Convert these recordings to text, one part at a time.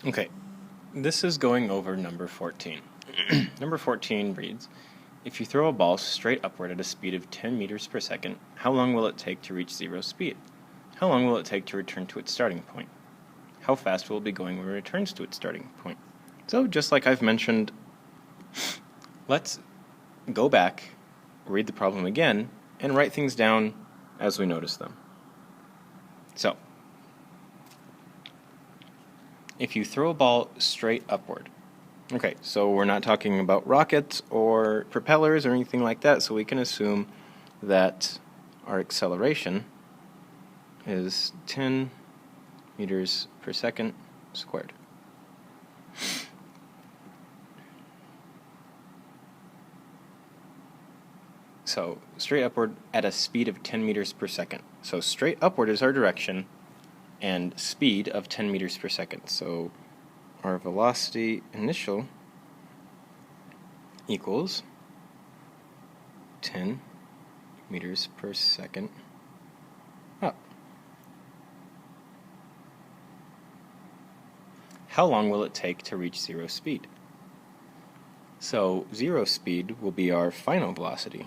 Okay, this is going over number 14. Number 14 reads, if you throw a ball straight upward at a speed of 10 meters per second, how long will it take to reach zero speed? How long will it take to return to its starting point? How fast will it be going when it returns to its starting point? So, just like I've mentioned, let's go back, read the problem again, and write things down as we notice them. So, if you throw a ball straight upward, okay, so we're not talking about rockets or propellers or anything like that, so we can assume that our acceleration is 10 meters per second squared. So straight upward at a speed of 10 meters per second. So straight upward is our direction and speed of 10 meters per second. So our velocity initial equals 10 meters per second up. How long will it take to reach zero speed? So zero speed will be our final velocity.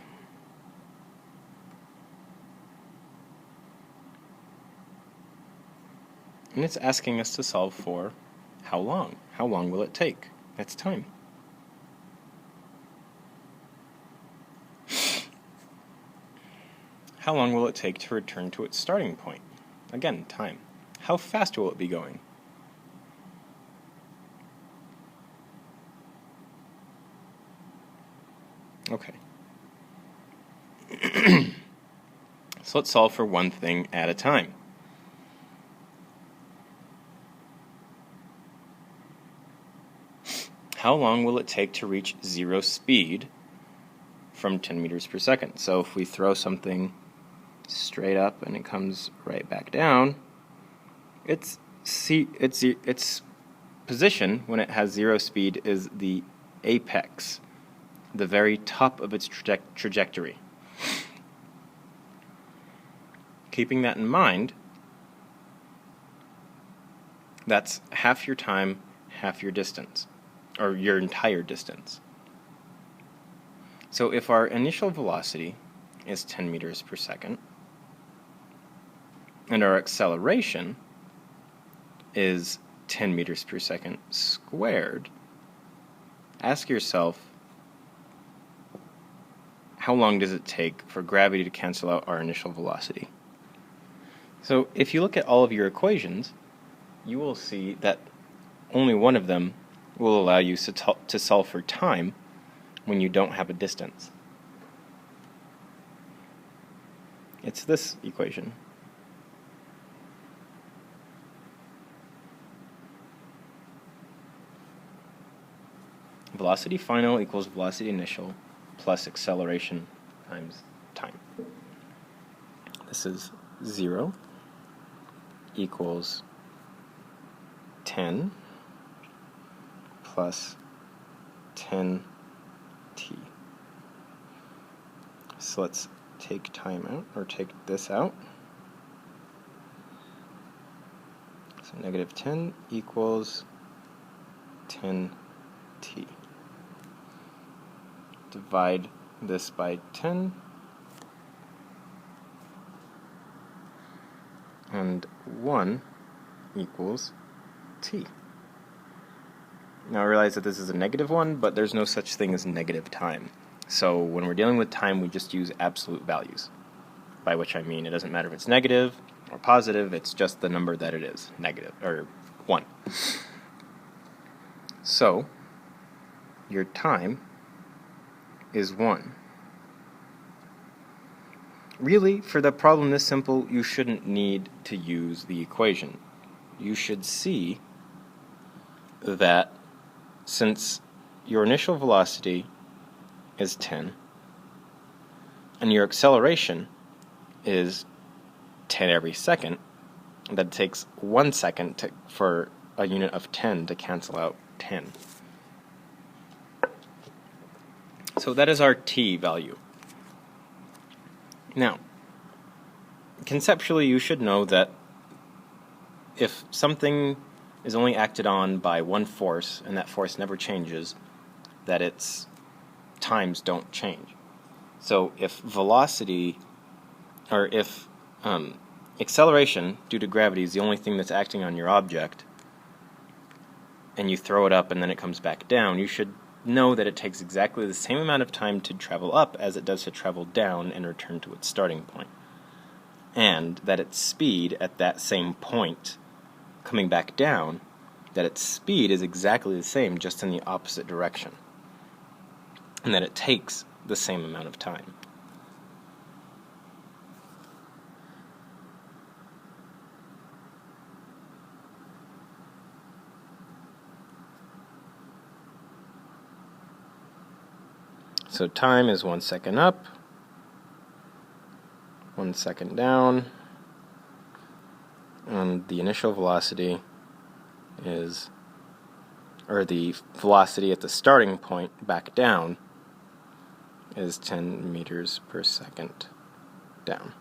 And it's asking us to solve for how long. How long will it take? That's time. How long will it take to return to its starting point? Again, time. How fast will it be going? Okay. So let's solve for one thing at a time. How long will it take to reach zero speed from 10 meters per second? So if we throw something straight up and it comes right back down, its position when it has zero speed is the apex, the very top of its trajectory. Keeping that in mind, that's half your time, half your distance, or your entire distance. So if our initial velocity is 10 meters per second, and our acceleration is 10 meters per second squared, ask yourself, how long does it take for gravity to cancel out our initial velocity? So if you look at all of your equations, you will see that only one of them will allow you to solve for time when you don't have a distance. It's this equation. Velocity final equals velocity initial plus acceleration times time. This is 0 equals 10 plus 10t. So let's take time out, or take this out. So negative 10 equals 10t. Divide this by 10, and 1 equals t. Now I realize that this is a negative one, but there's no such thing as negative time. So when we're dealing with time, we just use absolute values, by which I mean it doesn't matter if it's negative or positive, it's just the number that it is, negative, or 1. So your time is 1. Really, for the problem this simple, you shouldn't need to use the equation. You should see that since your initial velocity is 10, and your acceleration is 10 every second, that takes 1 second for a unit of 10 to cancel out 10. So that is our t value. Now, conceptually you should know that if something is only acted on by one force, and that force never changes, that its times don't change. So if velocity, or if acceleration due to gravity is the only thing that's acting on your object, and you throw it up and then it comes back down, you should know that it takes exactly the same amount of time to travel up as it does to travel down and return to its starting point. And that its speed at that same point, coming back down, that its speed is exactly the same, just in the opposite direction. And that it takes the same amount of time. So time is 1 second up, 1 second down, and the initial velocity is, or the velocity at the starting point back down is 10 meters per second down.